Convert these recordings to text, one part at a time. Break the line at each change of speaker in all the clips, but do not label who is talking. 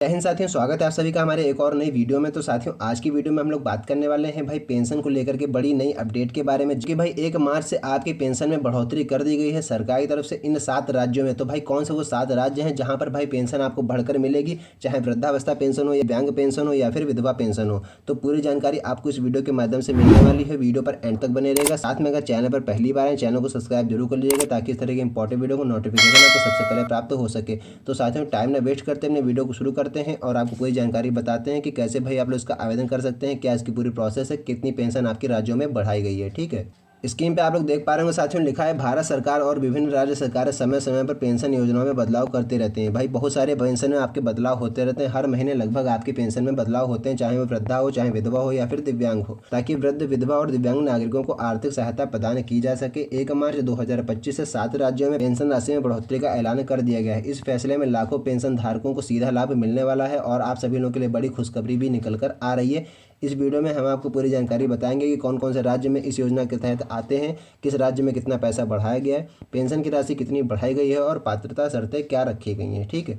जय हिंद साथियों, स्वागत है आप सभी का हमारे एक और नई वीडियो में। तो साथियों, आज की वीडियो में हम लोग बात करने वाले हैं भाई पेंशन को लेकर के बड़ी नई अपडेट के बारे में कि भाई 1 मार्च से आपकी पेंशन में बढ़ोतरी कर दी गई है सरकार की तरफ से इन 7 राज्यों में। तो भाई कौन से वो 7 राज्य हैं जहां पर भाई पेंशन आपको बढ़कर मिलेगी, चाहे वृद्धावस्था पेंशन हो या दिव्यांग पेंशन हो या फिर विधवा पेंशन हो। तो पूरी जानकारी आपको इस वीडियो के माध्यम से मिलने वाली है। वीडियो पर एंड तक बने रहेगा। साथ में अगर चैनल पर पहली बार है, चैनल को सब्सक्राइब जरूर कर लीजिएगा ताकि इस तरह के इंपॉर्टेंट वीडियो को नोटिफिकेशन आपको सबसे पहले प्राप्त हो सके। तो साथियों, टाइम न वेस्ट करते अपने वीडियो को शुरू करते हैं और आपको जानकारी बताते हैं कि कैसे भाई आप लोग इसका आवेदन कर सकते हैं, क्या इसकी पूरी प्रोसेस है, कितनी पेंशन आपके राज्यों में बढ़ाई गई है। ठीक है, स्कीम पे आप लोग देख पा रहे होंगे साथियों, लिखा है भारत सरकार और विभिन्न राज्य सरकारें समय समय पर पेंशन योजनाओं में बदलाव करते रहते हैं। भाई बहुत सारे पेंशन में आपके बदलाव होते रहते हैं। हर महीने लगभग आपकी पेंशन में बदलाव होते हैं, चाहे वो वृद्धा हो, चाहे विधवा हो या फिर दिव्यांग हो, ताकि वृद्ध, विधवा और दिव्यांग नागरिकों को आर्थिक सहायता प्रदान की जा सके। 1 मार्च 2025 से 7 राज्यों में पेंशन राशि में बढ़ोतरी का ऐलान कर दिया गया है। इस फैसले में लाखों पेंशन धारकों को सीधा लाभ मिलने वाला है और आप सभी लोगों के लिए बड़ी खुशखबरी भी निकल कर आ रही है। इस वीडियो में हम आपको पूरी जानकारी बताएंगे कि कौन कौन से राज्य में इस योजना के तहत आते हैं, किस राज्य में कितना पैसा बढ़ाया गया है, पेंशन की राशि कितनी बढ़ाई गई है और पात्रता शर्तें क्या रखी गई हैं। ठीक है,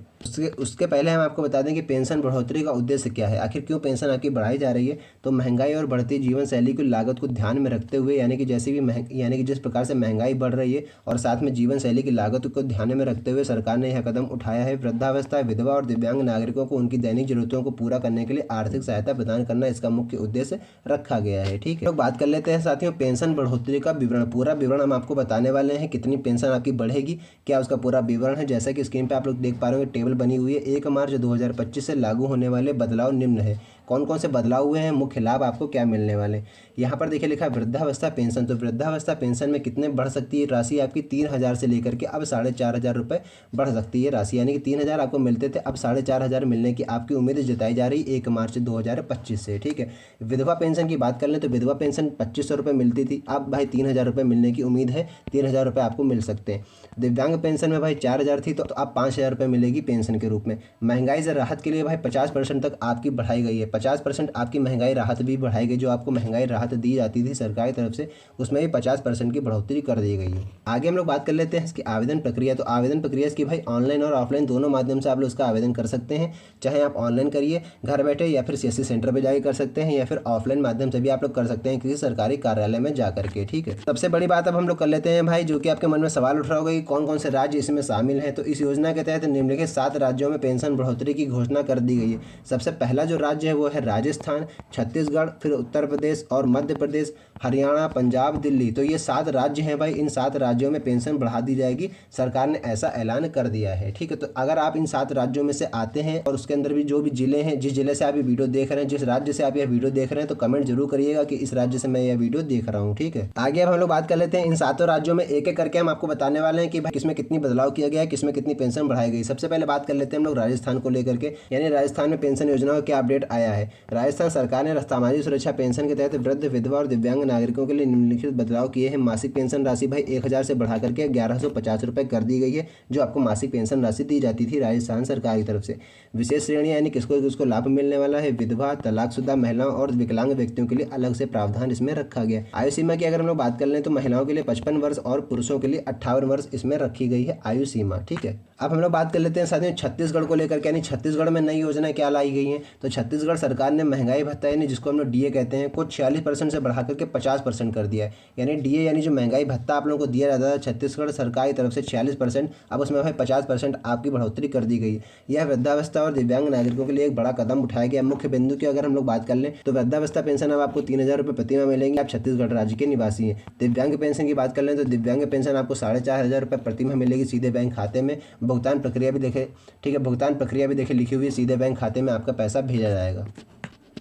उसके पहले हम आपको बता दें कि पेंशन बढ़ोतरी का उद्देश्य क्या है, आखिर क्यों पेंशन आपकी बढ़ाई जा रही है। तो महंगाई और बढ़ती जीवन शैली की लागत को ध्यान में रखते हुए, यानी कि जिस प्रकार से महंगाई बढ़ रही है और साथ में जीवन शैली की लागत को ध्यान में रखते हुए सरकार ने यह कदम उठाया है। वृद्धावस्था, विधवा और दिव्यांग नागरिकों को उनकी दैनिक जरूरतों को पूरा करने के लिए आर्थिक सहायता प्रदान करना इसका मुख्य उद्देश्य रखा गया है। ठीक है, तो बात कर लेते हैं साथियों पेंशन बढ़ोतरी का विवरण। पूरा विवरण हम आपको बताने वाले हैं, कितनी पेंशन आपकी बढ़ेगी, क्या उसका पूरा विवरण है। जैसा कि स्क्रीन पे आप लोग देख पा रहे हो, टेबल बनी हुई है। 1 मार्च 2025 से लागू होने वाले बदलाव निम्न है। कौन कौन से बदलाव हुए हैं, मुख्य लाभ आपको क्या मिलने वाले। यहाँ पर देखिए लिखा है वृद्धावस्था पेंशन। तो वृद्धावस्था पेंशन में कितने बढ़ सकती है राशि आपकी, 3,000 से लेकर के अब 4,500 रुपये बढ़ सकती है राशि, यानी कि 3,000 आपको मिलते थे, अब 4,500 मिलने की आपकी उम्मीद जताई जा रही 1 मार्च 2025 से। ठीक है, विधवा पेंशन की बात कर लें तो विधवा पेंशन 2,500 रुपये मिलती थी, अब भाई 3,000 रुपये मिलने की उम्मीद है, 3,000 रुपये आपको मिल सकते हैं। दिव्यांग पेंशन में भाई 4,000 थी, तो अब 5,000 रुपये मिलेगी पेंशन के रूप में। महंगाई से राहत के लिए भाई 50% तक आपकी बढ़ाई गई है, 50% आपकी महंगाई राहत भी बढ़ाई गई। जो आपको महंगाई राहत दी जाती थी सरकार की तरफ से, उसमें भी 50% की बढ़ोतरी कर दी गई है। आगे हम लोग बात कर लेते हैं इसकी आवेदन प्रक्रिया। तो आवेदन प्रक्रिया इसकी भाई ऑनलाइन और ऑफलाइन दोनों माध्यम से आप लोग इसका आवेदन कर सकते हैं। चाहे आप ऑनलाइन करिए घर बैठे, या फिर सीएससी सेंटर पर जाकर कर सकते हैं, या फिर ऑफलाइन माध्यम से भी आप लोग कर सकते हैं किसी सरकारी कार्यालय में जाकर के। ठीक है, सबसे बड़ी बात अब हम लोग कर लेते हैं भाई, जो कि आपके मन में सवाल उठ रहा होगा कि कौन कौन से राज्य इसमें शामिल हैं। तो इस योजना के तहत निम्नलिखित 7 राज्यों में पेंशन बढ़ोतरी की घोषणा कर दी गई है। सबसे पहला जो राज्य है वो है राजस्थान, छत्तीसगढ़, फिर उत्तर प्रदेश और मध्य प्रदेश, हरियाणा, पंजाब, दिल्ली। तो ये 7 राज्य हैं भाई, इन 7 राज्यों में पेंशन बढ़ा दी जाएगी, सरकार ने ऐसा ऐलान कर दिया है। ठीक है, तो अगर आप इन 7 राज्यों में से आते हैं और उसके अंदर भी जो भी जिले हैं, जिस जिले से आप ये वीडियो देख रहे हैं, जिस राज्य से आप यह वीडियो देख रहे हैं, तो कमेंट जरूर करिएगा कि इस राज्य से मैं यह वीडियो देख रहा हूँ। ठीक है, आगे अब हम लोग बात कर लेते हैं इन 7 राज्यों में एक एक करके हम आपको बताने वाले हैं कि भाई किसमें कितनी बदलाव किया गया है, किसमें कितनी पेंशन बढ़ाई गई। सबसे पहले बात कर लेते हैं हम लोग राजस्थान को लेकर के, यानी राजस्थान में पेंशन योजना का क्या अपडेट आया है। राजस्थान सरकार ने सामाजिक सुरक्षा पेंशन के तहत वृद्ध, विधवा और दिव्यांग नागरिकों के लिए निम्नलिखित बदलाव किए हैं। मासिक पेंशन राशि भाई 1,000 से बढ़ा करके 1,150 रुपये कर दी गई है, जो आपको मासिक पेंशन राशि दी जाती थी राजस्थान सरकार की तरफ से। विशेष श्रेणी यानी किसको किसको लाभ मिलने वाला है, विधवा, तलाकशुदा महिलाओं और विकलांग व्यक्तियों के लिए अलग से प्रावधान इसमें रखा गया। आयु सीमा की अगर हम लोग बात कर लें तो महिलाओं के लिए 55 वर्ष और पुरुषों के लिए 58 वर्ष इसमें रखी गई है आयु सीमा। ठीक है, अब हम लोग बात कर लेते हैं साथियों छत्तीसगढ़ को लेकर के, यानी छत्तीसगढ़ में नई योजना क्या लाई गई है। तो छत्तीसगढ़ सरकार ने महंगाई भत्ता, यानी जिसको हम लोग डीए कहते हैं, को 46% से बढ़ा करके 50% कर दिया है। यानी डीए यानी जो महंगाई भत्ता आप लोगों को दिया जाता है छत्तीसगढ़ सरकार की तरफ से 46%, अब उसमें भाई 50% आपकी बढ़ोतरी कर दी गई है। यह वृद्धावस्था और दिव्यांग नागरिकों के लिए एक बड़ा कदम उठाया गया। मुख्य बिंदु की अगर हम लोग बात कर लें तो वृद्धावस्था पेंशन अब आपको 3,000 रुपये प्रतिमाह मिलेंगे, आप छत्तीसगढ़ राज्य के निवासी हैं। दिव्यांग पेंशन की बात कर लें तो दिव्यांग पेंशन आपको 4,500 रुपये प्रतिमाह मिलेगी सीधे बैंक खाते में। भुगतान प्रक्रिया भी देखें, ठीक है, भुगतान प्रक्रिया भी देखें लिखी हुई है, सीधे बैंक खाते में आपका पैसा भेजा जाएगा।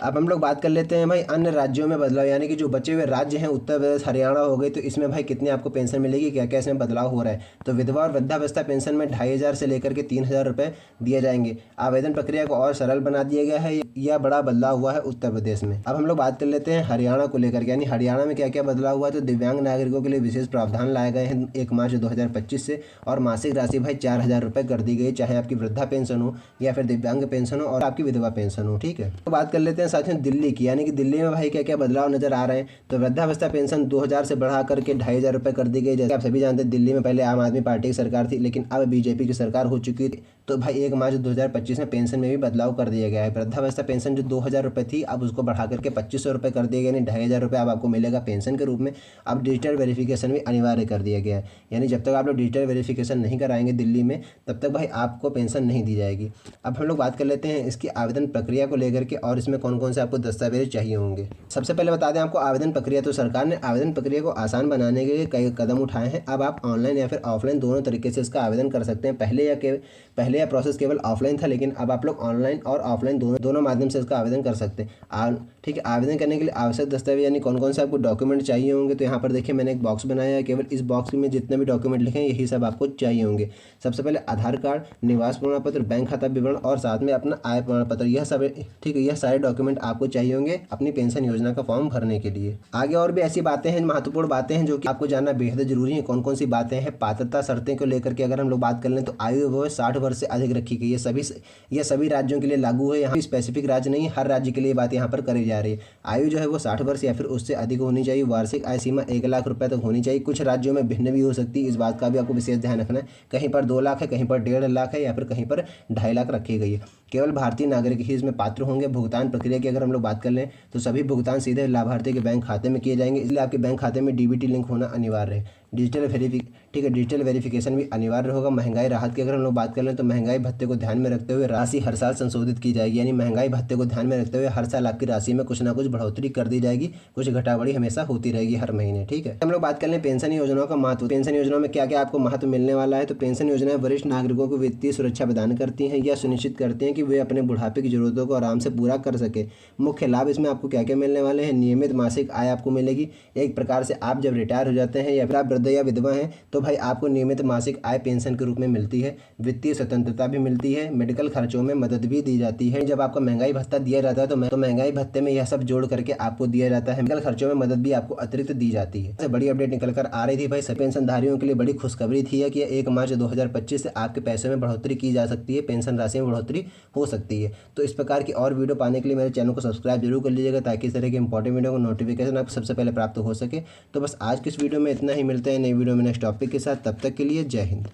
अब हम लोग बात कर लेते हैं भाई अन्य राज्यों में बदलाव, यानी कि जो बचे हुए राज्य हैं उत्तर प्रदेश, हरियाणा हो गए, तो इसमें भाई कितनी आपको पेंशन मिलेगी, क्या क्या इसमें बदलाव हो रहा है। तो विधवा और वृद्धावस्था पेंशन में 2,500 से लेकर के 3,000 रुपये दिए जाएंगे। आवेदन प्रक्रिया को और सरल बना दिया गया है, यह बड़ा बदलाव हुआ है उत्तर प्रदेश में। अब हम लोग बात कर लेते हैं हरियाणा को लेकर के, यानी हरियाणा में क्या क्या बदलाव हुआ है। तो दिव्यांग नागरिकों के लिए विशेष प्रावधान लाए गए हैं 1 मार्च 2025 से, और मासिक राशि भाई 4,000 रुपये कर दी गई, चाहे आपकी वृद्धा पेंशन हो या फिर दिव्यांग पेंशन हो और आपकी विधवा पेंशन हो। ठीक है, तो बात कर लेते हैं साथियों दिल्ली की, यानी कि दिल्ली में भाई क्या क्या बदलाव नजर आ रहे हैं। तो वृद्धावस्था पेंशन 2,000 से बढ़ा करके 2,500 रुपये कर दी गई। जैसे आप सभी जानते हैं दिल्ली में पहले आम आदमी पार्टी की सरकार थी, लेकिन अब बीजेपी की सरकार हो चुकी है, तो भाई 1 मार्च 2025 में पेंशन में भी बदलाव कर दिया गया है। वृद्धावस्था पेंशन जो 2,000 रुपये थी अब उसको बढ़ा करके 2,500 रुपये कर दिया गया, यानी 2,500 रुपये अब आपको मिलेगा पेंशन के रूप में। अब डिजिटल वेरिफिकेशन भी अनिवार्य कर दिया गया है, यानी जब तक आप लोग डिजिटल वेरिफिकेशन नहीं कराएंगे दिल्ली में तब तक भाई आपको पेंशन नहीं दी जाएगी। अब हम लोग बात कर लेते हैं इसकी आवेदन प्रक्रिया को लेकर के और इसमें कौन कौन से आपको दस्तावेज चाहिए होंगे। सबसे पहले बता दें आपको आवेदन प्रक्रिया, तो सरकार ने आवेदन प्रक्रिया को आसान बनाने के लिए कई कदम उठाए हैं। अब आप ऑनलाइन या फिर ऑफलाइन दोनों तरीके से इसका आवेदन कर सकते हैं। पहले यह प्रोसेस केवल ऑफलाइन था, लेकिन अब आप लोग ऑनलाइन और ऑफलाइन दोनों माध्यम से इसका आवेदन कर सकते हैं। ठीक है, आवेदन करने के लिए आवश्यक दस्तावेज यानी कौन कौन से आपको डॉक्यूमेंट चाहिए होंगे, तो यहाँ पर देखिए मैंने एक बॉक्स बनाया है। केवल इस बॉक्स में जितने भी डॉक्यूमेंट लिखे हैं यही सब आपको चाहिए होंगे। सबसे पहले आधार कार्ड, निवास प्रमाण पत्र, बैंक खाता विवरण और साथ में अपना आय प्रमाण पत्र, यह सब ठीक है, यह सारे डॉक्यूमेंट आपको चाहिए होंगे अपनी पेंशन योजना का फॉर्म भरने के लिए। आगे और भी ऐसी बातें हैं, महत्वपूर्ण बातें हैं जो कि आपको जानना बेहद जरूरी है। कौन कौन सी बातें हैं, पात्रता शर्तें को लेकर के अगर हम लोग बात कर लें तो आयु वो 60 वर्ष से अधिक रखी गई है। यह सभी राज्यों के लिए लागू है, यहाँ स्पेसिफिक राज्य नहीं, हर राज्य के लिए बात यहाँ पर करी जा रही है। आयु जो है वो 60 वर्ष या फिर उससे अधिक होनी चाहिए। वार्षिक आय सीमा 1 लाख रुपए तक होनी चाहिए। कुछ राज्यों में भिन्न भी हो सकती है, इस बात का भी आपको विशेष ध्यान रखना है। कहीं पर 2 लाख है, कहीं पर 1.5 लाख है या फिर कहीं पर 2.5 लाख रखी गई है। केवल भारतीय नागरिक ही इसमें पात्र होंगे। भुगतान प्रक्रिया की अगर हम लोग बात कर लें तो सभी भुगतान सीधे लाभार्थी के बैंक खाते में किए जाएंगे, इसलिए आपके बैंक खाते में डीबीटी लिंक होना अनिवार्य है। डिजिटल वेरिफिकेशन भी अनिवार्य होगा। महंगाई राहत की अगर हम लोग बात कर लें तो महंगाई भत्ते को ध्यान में रखते हुए राशि हर साल संशोधित की जाएगी, यानी महंगाई भत्ते को ध्यान में रखते हुए हर साल आपकी राशि में कुछ ना कुछ बढ़ोतरी कर दी जाएगी, कुछ घटाबढ़ी हमेशा होती रहेगी हर महीने। ठीक है, हम लोग बात कर लें पेंशन योजनाओं का महत्व। पेंशन योजनाओं में क्या क्या आपको महत्व मिलने वाला है, तो पेंशन योजनाएं वरिष्ठ नागरिकों को वित्तीय सुरक्षा प्रदान करती हैं, यह सुनिश्चित करती हैं कि वे अपने बुढ़ापे की जरूरतों को आराम से पूरा कर सके। मुख्य लाभ इसमें आपको क्या क्या मिलने वाले हैं, नियमित मासिक आय आपको मिलेगी। एक प्रकार से आप जब रिटायर हो जाते हैं या फिर आप वृद्ध या विधवा हैं तो भाई आपको नियमित मासिक आय पेंशन के रूप में मिलती है। वित्तीय स्वतंत्रता भी मिलती है। मेडिकल खर्चों में मदद भी दी जाती है। जब आपको महंगाई भत्ता दिया जाता है तो महंगाई भत्ते में यह सब जोड़ करके आपको दिया जाता है। मेडिकल खर्चों में मदद भी आपको अतिरिक्त दी जाती है। बड़ी अपडेट निकल कर आ रही थी भाई, सभी पेंशनधारियों के लिए बड़ी खुशखबरी थी कि 1 मार्च 2025 से आपके पैसे में बढ़ोतरी की जा सकती है, पेंशन राशि में बढ़ोतरी हो सकती है। तो इस प्रकार की और वीडियो पाने के लिए मेरे चैनल को सब्सक्राइब जरूर कर लीजिएगा ताकि इस तरह के इंपॉर्टेंट वीडियो को नोटिफिकेशन आपको सबसे पहले प्राप्त हो सके। तो बस आज की इस वीडियो में इतना ही, मिलते हैं नई वीडियो में नेक्स्ट टॉपिक के साथ। तब तक के लिए जय हिंद।